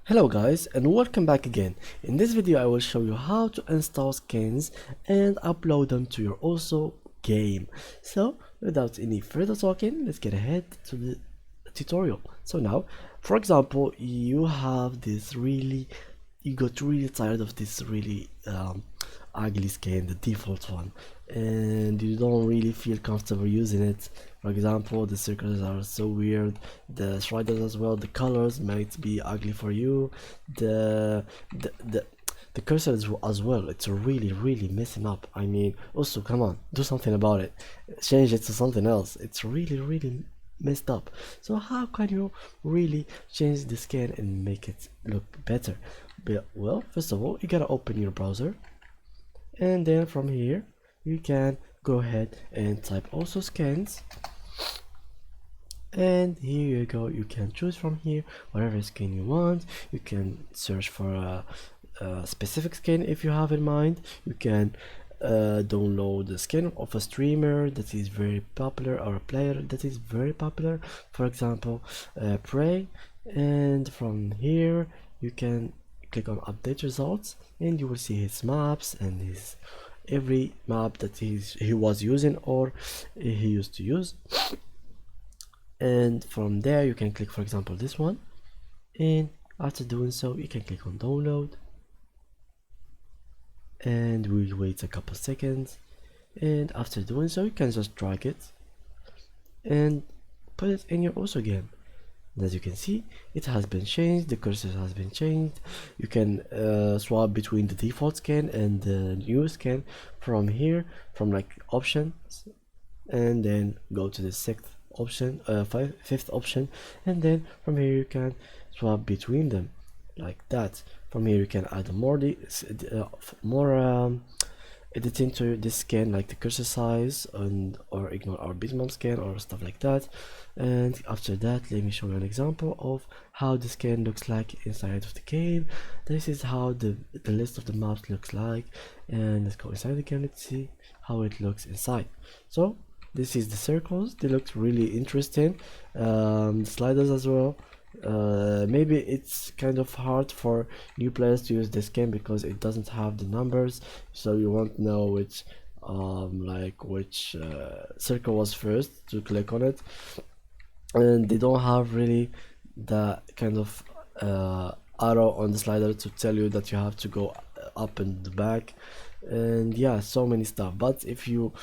Hello guys and welcome back again. In this video I will show you how to install skins and upload them to your OSO game. So without any further talking, let's get ahead to the tutorial. So now, for example, you got really tired of this really ugly skin, the default one, and you don't really feel comfortable using it. For example, the circles are so weird, the sliders as well, the colors might be ugly for you, the the the the cursor as well, it's really messing up. I mean, also, come on, do something about it, change it to something else. It's really messed up. So how can you really change the skin and make it look better? Well, first of all, you gotta open your browser, and then from here you can go ahead and type OSO skins, and here you go. You can choose from here whatever skin you want. You can search for a specific skin if you have in mind. You can download the skin of a streamer that is very popular, or a player that is very popular, for example Prey. And from here you can click on update results, and you will see his maps and his every map that he was using or he used to use. And from there you can click, for example, this one, and after doing so you can click on download, and we'll wait a couple seconds. And after doing so you can just drag it and put it in your OSO game. And as you can see, it has been changed, the cursor has been changed. You can swap between the default skin and the new skin from here, from like options, and then go to the sixth option, fifth option, and then from here you can swap between them like that. From here you can add more editing to this skin, like the cursor size, and or ignore our bitmap skin or stuff like that. And after that, let me show you an example of how the skin looks like inside of the game. This is how the list of the maps looks like, and let's go inside the game. Let's see how it looks inside. So this is the circles. They look really interesting. The sliders as well. Maybe it's kind of hard for new players to use this game because it doesn't have the numbers, so you won't know which which circle was first to click on it, and they don't have really the kind of arrow on the slider to tell you that you have to go up and back, and yeah, so many stuff. But if you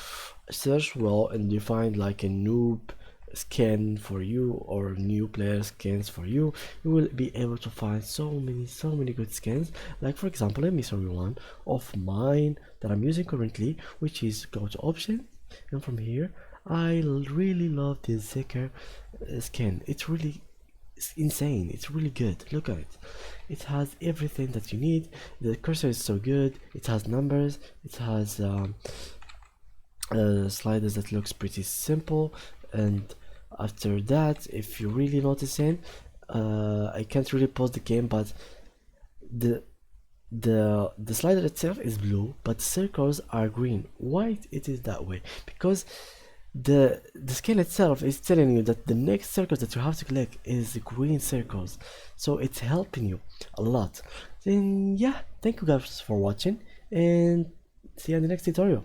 search well and you find like a noob skin for you or new player skins for you, you will be able to find so many good skins. Like, for example, let me show you one of mine that I'm using currently, which is go to options, and from here I really love this Zeker skin. It's insane, it's really good. Look at it, it has everything that you need. The cursor is so good, it has numbers, it has sliders that looks pretty simple. And after that, if you're really noticing, I can't really pause the game, but the the slider itself is blue but the circles are green. Why it is that way? Because the skin itself is telling you that the next circles that you have to click is the green circles, so it's helping you a lot. Then yeah, thank you guys for watching, and see you in the next tutorial.